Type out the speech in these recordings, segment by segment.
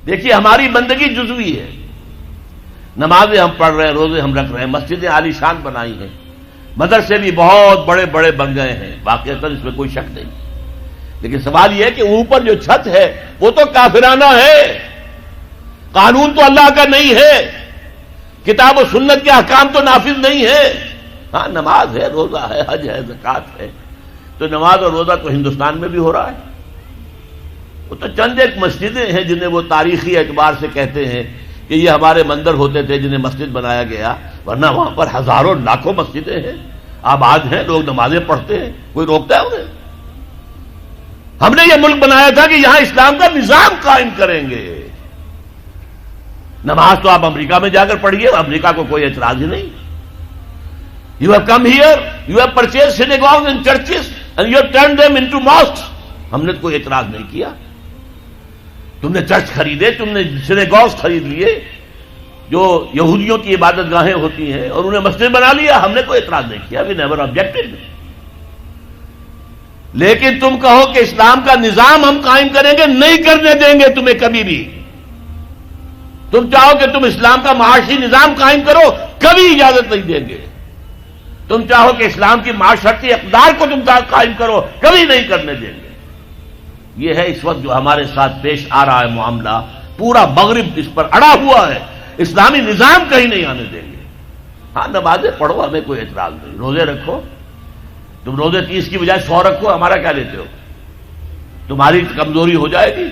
دیکھیے ہماری بندگی جزوی ہے، نمازیں ہم پڑھ رہے ہیں، روزے ہم رکھ رہے ہیں، مسجدیں عالی شان بنائی ہیں، مدرسے بھی بہت بڑے بڑے بن گئے ہیں، واقعتاً اس میں کوئی شک نہیں، لیکن سوال یہ ہے کہ اوپر جو چھت ہے وہ تو کافرانہ ہے، قانون تو اللہ کا نہیں ہے، کتاب و سنت کے احکام تو نافذ نہیں ہے۔ ہاں نماز ہے، روزہ ہے، حج ہے، زکوٰۃ ہے، تو نماز اور روزہ تو ہندوستان میں بھی ہو رہا ہے، وہ تو چند ایک مسجدیں ہیں جنہیں وہ تاریخی اعتبار سے کہتے ہیں کہ یہ ہمارے مندر ہوتے تھے جنہیں مسجد بنایا گیا، ورنہ وہاں پر ہزاروں لاکھوں مسجدیں ہیں، آباد ہیں، لوگ نمازیں پڑھتے ہیں، کوئی روکتا ہے انہیں؟ ہم نے یہ ملک بنایا تھا کہ یہاں اسلام کا نظام قائم کریں گے۔ نماز تو آپ امریکہ میں جا کر پڑھیے، امریکہ کو کوئی اعتراض ہی نہیں۔ You have come here, you have purchased synagogues and churches and you have turned them into mosques. ہم نے کوئی اعتراض نہیں کیا، تم نے چرچ خریدے، تم نے سینیگوگز خرید لیے جو یہودیوں کی عبادت گاہیں ہوتی ہیں اور انہیں مسجد بنا لیا، ہم نے کوئی اعتراض نہیں کیا، we never objected۔ لیکن تم کہو کہ اسلام کا نظام ہم قائم کریں گے، نہیں کرنے دیں گے تمہیں کبھی بھی۔ تم چاہو کہ تم اسلام کا معاشی نظام قائم کرو، کبھی اجازت نہیں دیں گے۔ تم چاہو کہ اسلام کی معاشرتی اقدار کو تم قائم کرو، کبھی نہیں کرنے دیں گے۔ یہ ہے اس وقت جو ہمارے ساتھ پیش آ رہا ہے معاملہ، پورا مغرب اس پر اڑا ہوا ہے، اسلامی نظام کہیں نہیں آنے دیں گے۔ ہاں نمازیں پڑھو، ہمیں کوئی اعتراض نہیں، روزے رکھو، تم روزے 30 کی بجائے 100 رکھو، ہمارا کیا لیتے ہو؟ تمہاری کمزوری ہو جائے گی،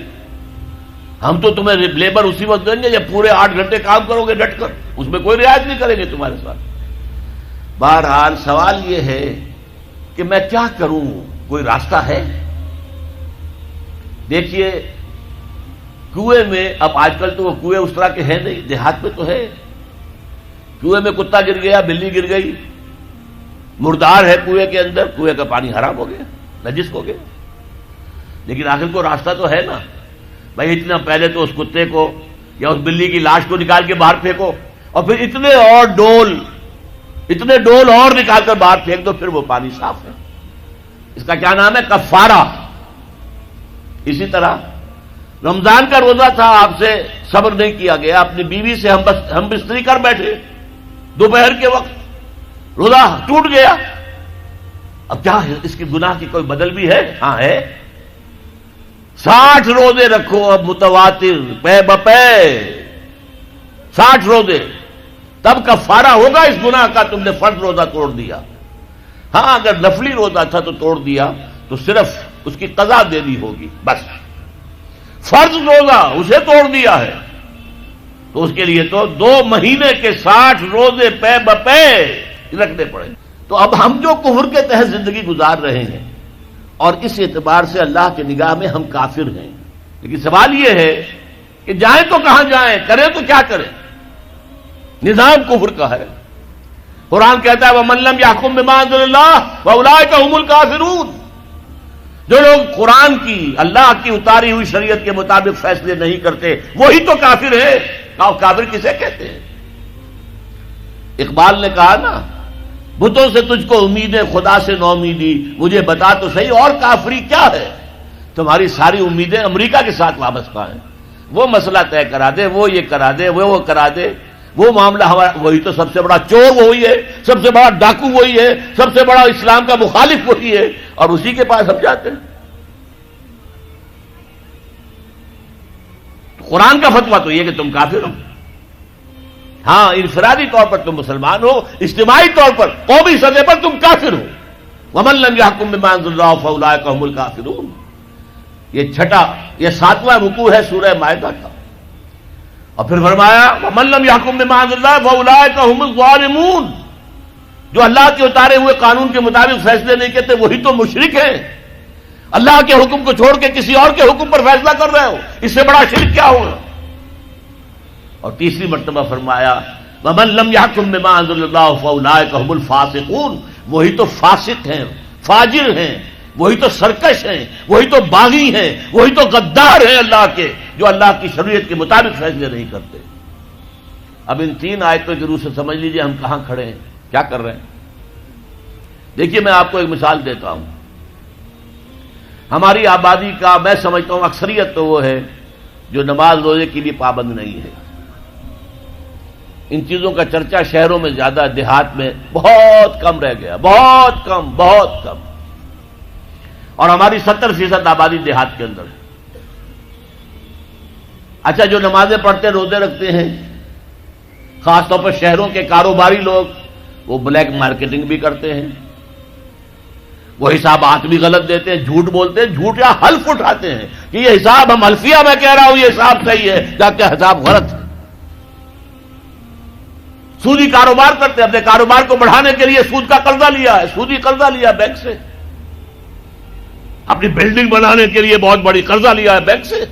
ہم تو تمہیں لیبر اسی وقت دیں گے جب پورے 8 گھنٹے کام کرو گے ڈٹ کر، اس میں کوئی رعایت نہیں کریں گے تمہارے ساتھ۔ بہرحال سوال یہ ہے کہ میں کیا کروں، کوئی راستہ ہے؟ دیکھیے کنویں میں، اب آج کل تو وہ کنویں اس طرح کے ہیں نہیں، دیہات میں تو ہے، کنویں میں کتا گر گیا، بلی گر گئی، مردار ہے کنویں کے اندر، کنویں کا پانی حرام ہو گیا، نجس ہو گیا، لیکن آخر کو راستہ تو ہے نا بھائی، اتنا پہلے تو اس کتے کو یا اس بلی کی لاش کو نکال کے باہر پھینکو، اور پھر اتنے ڈول اور نکال کر باہر پھینک دو، پھر وہ پانی صاف ہے۔ اس کا کیا نام ہے؟ کفارہ۔ اسی طرح رمضان کا روزہ تھا، آپ سے صبر نہیں کیا گیا، اپنی بیوی سے ہم بستری کر بیٹھے دوپہر کے وقت، روزہ ٹوٹ گیا، اب کیا ہے؟ اس کی گناہ کی کوئی بدل بھی ہے؟ ہاں ہے، 60 روزے رکھو اب متواتر پے بپے، 60 روزے، تب کفارہ ہوگا اس گناہ کا، تم نے فرض روزہ توڑ دیا۔ ہاں اگر نفلی روزہ تھا تو توڑ دیا تو صرف اس کی قضا دینی ہوگی بس، فرض روزہ اسے توڑ دیا ہے تو اس کے لیے تو 2 مہینے کے 60 روزے پے بپے رکھنے پڑے۔ تو اب ہم جو کفر کے تحت زندگی گزار رہے ہیں اور اس اعتبار سے اللہ کی نگاہ میں ہم کافر ہیں، لیکن سوال یہ ہے کہ جائیں تو کہاں جائیں، کریں تو کیا کریں؟ نظام کفر کا ہے، قرآن کہتا ہے وَمَن لَّمْ يَحْكُم بِمَا أَنزَلَ اللَّهُ فَأُولَٰئِكَ هُمُ الْكَافِرُونَ۔ جو لوگ قرآن کی، اللہ کی اتاری ہوئی شریعت کے مطابق فیصلے نہیں کرتے وہی تو کافر ہے۔ کافر کسے کہتے ہیں؟ اقبال نے کہا نا، بتوں سے تجھ کو امید ہے، خدا سے نو امیدی، مجھے بتا تو صحیح اور کافری کیا ہے؟ تمہاری ساری امیدیں امریکہ کے ساتھ وابستہ ہیں، وہ مسئلہ طے کرا دے، وہ یہ کرا دے، وہ کرا دے، وہ معاملہ ہمارا، وہی تو سب سے بڑا چور وہی ہے، سب سے بڑا ڈاکو وہی ہے، سب سے بڑا اسلام کا مخالف وہی ہے، اور اسی کے پاس ہم جاتے ہیں۔ قرآن کا فتویٰ تو یہ کہ تم کافر ہو۔ ہاں انفرادی طور پر تم مسلمان ہو، اجتماعی طور پر قومی سطح پر تم کافر ہو۔ وَمَن لَّمْ يَحْكُم بِمَا أَنزَلَ اللَّهُ فَأُولَٰئِكَ هُمُ الْكَافِرُونَ۔ یہ 7واں رکوع ہے سورہ مائدہ کا، اور پھر فرمایا وَمَن لَّمْ يَحْكُم بِمَا أَنزَلَ اللَّهُ فَأُولَٰئِكَ هُمُ الظَّالِمُونَ۔ جو اللہ کے اتارے ہوئے قانون کے مطابق فیصلے نہیں کرتے وہی تو مشرک ہیں، اللہ کے حکم کو چھوڑ کے کسی اور کے حکم پر فیصلہ کر رہے ہو، اس سے بڑا شرک کیا ہوگا؟ اور تیسری مرتبہ فرمایا وَمَن لَّمْ يَحْكُم بِمَا أَنزَلَ اللَّهُ فَأُولَٰئِكَ هُمُ الْفَاسِقُونَ۔ وہی تو فاسق ہیں، فاجر ہیں، وہی تو سرکش ہیں، وہی تو باغی ہیں، وہی تو غدار ہیں اللہ کے، جو اللہ کی شریعت کے مطابق فیصلے نہیں کرتے۔ اب ان 3 آیتوں کی روح سے سمجھ لیجئے ہم کہاں کھڑے ہیں، کیا کر رہے ہیں۔ دیکھیے میں آپ کو ایک مثال دیتا ہوں، ہماری آبادی کا میں سمجھتا ہوں اکثریت تو وہ ہے جو نماز روزے کے لیے پابند نہیں ہے. ان چیزوں کا چرچا شہروں میں زیادہ، دیہات میں بہت کم رہ گیا، بہت کم، بہت کم. اور ہماری 70% آبادی دیہات کے اندر ہے. اچھا، جو نمازیں پڑھتے روزے رکھتے ہیں، خاص طور پر شہروں کے کاروباری لوگ، وہ بلیک مارکیٹنگ بھی کرتے ہیں، وہ حسابات بھی غلط دیتے ہیں، جھوٹ بولتے ہیں، جھوٹ یا حلف اٹھاتے ہیں کہ یہ حساب ہم حلفیہ میں کہہ رہا ہوں یہ حساب صحیح ہے، جبکہ حساب غلط ہے. سودی کاروبار کرتے ہیں، اپنے کاروبار کو بڑھانے کے لیے سود کا قرضہ لیا ہے، سودی قرضہ لیا بینک سے، اپنی بلڈنگ بنانے کے لیے بہت بڑی قرضہ لیا ہے بینک سے.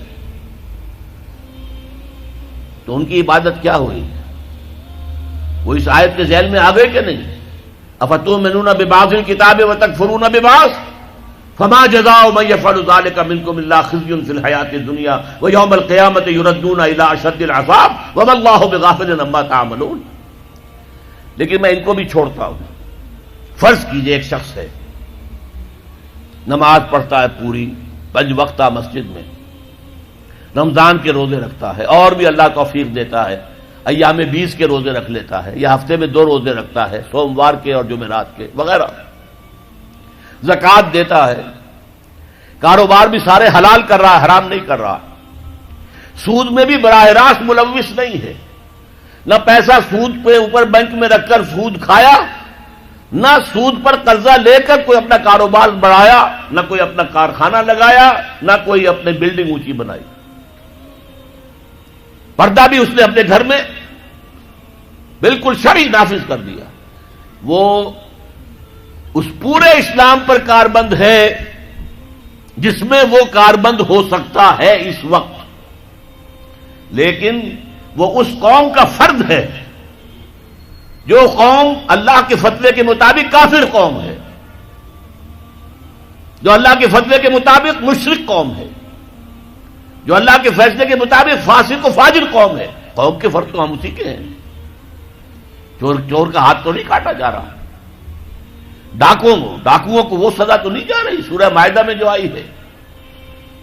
تو ان کی عبادت کیا ہوئی؟ وہ اس آیت کے ذیل میں آ گئے کہ نہیں؟ افتؤمنون ببعض الکتاب وتکفرون ببعض فما جزاء من يفعل ذلك منكم الا خزي في الحياة الدنيا ويوم القيامة يردون الى اشد العذاب وما الله بغافل عما تعملون. لیکن میں ان کو بھی چھوڑتا ہوں. فرض کیجئے ایک شخص ہے، نماز پڑھتا ہے پوری 5 وقتہ مسجد میں، رمضان کے روزے رکھتا ہے، اور بھی اللہ توفیق دیتا ہے ایام 20 کے روزے رکھ لیتا ہے، یا ہفتے میں 2 روزے رکھتا ہے، سوموار کے اور جمعرات کے وغیرہ، زکوٰۃ دیتا ہے، کاروبار بھی سارے حلال کر رہا ہے، حرام نہیں کر رہا، سود میں بھی براہ راست ملوث نہیں ہے، نہ پیسہ سود پہ اوپر بینک میں رکھ کر سود کھایا، نہ سود پر قرضہ لے کر کوئی اپنا کاروبار بڑھایا، نہ کوئی اپنا کارخانہ لگایا، نہ کوئی اپنی بلڈنگ اونچی بنائی. پردہ بھی اس نے اپنے گھر میں بالکل شرعی نافذ کر دیا. وہ اس پورے اسلام پر کاربند ہے جس میں وہ کاربند ہو سکتا ہے اس وقت، لیکن وہ اس قوم کا فرد ہے جو قوم اللہ کے فتوے کے مطابق کافر قوم ہے، جو اللہ کے فتوے کے مطابق مشرک قوم ہے، جو اللہ کے فیصلے کے مطابق فاسق و فاجر قوم ہے. قوم کے فرد تو ہم اسی کے ہیں. چور کا ہاتھ تو نہیں کاٹا جا رہا، ڈاکوؤں کو وہ سزا تو نہیں جا رہی سورہ مائدہ میں جو آئی ہے،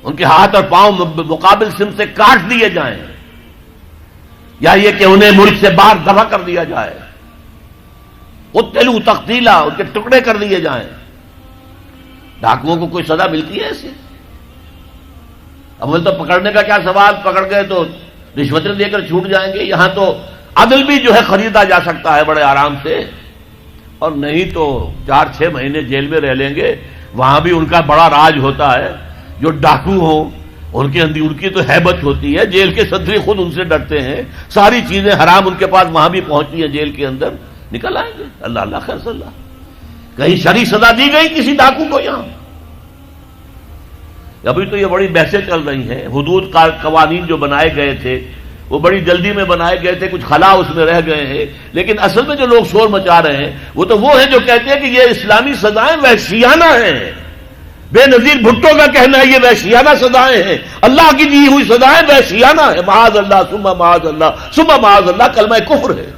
ان کے ہاتھ اور پاؤں مقابل سم سے کاٹ دیے جائیں، یا یہ کہ انہیں ملک سے باہر دفع کر دیا جائے، قتلوا تقتیلا، ان کے ٹکڑے کر دیے جائیں. ڈاکوؤں کو کوئی سزا ملتی ہے ایسے؟ اول تو پکڑنے کا کیا سوال، پکڑ گئے تو رشوتیں دے کر چھوٹ جائیں گے. یہاں تو عدل بھی جو ہے خریدا جا سکتا ہے بڑے آرام سے، اور نہیں تو 4-6 مہینے جیل میں رہ لیں گے. وہاں بھی ان کا بڑا راج ہوتا ہے. جو ڈاکو ہوں ان کی تو ہیبت ہوتی ہے، جیل کے صدری خود ان سے ڈرتے ہیں، ساری چیزیں حرام ان کے پاس وہاں بھی پہنچتی ہیں، جیل کے اندر نکل آئیں گے. اللہ اللہ خیر صلی اللہ. کہیں شرعی سزا دی گئی کسی ڈاکو کو؟ یہاں ابھی تو یہ بڑی بحثیں چل رہی ہیں. حدود قوانین جو بنائے گئے تھے وہ بڑی جلدی میں بنائے گئے تھے، کچھ خلا اس میں رہ گئے ہیں، لیکن اصل میں جو لوگ شور مچا رہے ہیں وہ ہیں جو کہتے ہیں کہ یہ اسلامی سزائیں وحشیانہ ہیں. بے نظیر بھٹو کا کہنا ہے یہ وحشیانہ سزائیں ہیں، اللہ کی دی ہوئی سزائیں وحشیانہ ہیں. معاذ اللہ ثم معاذ اللہ ثم معاذ اللہ کلمہ کفر ہے.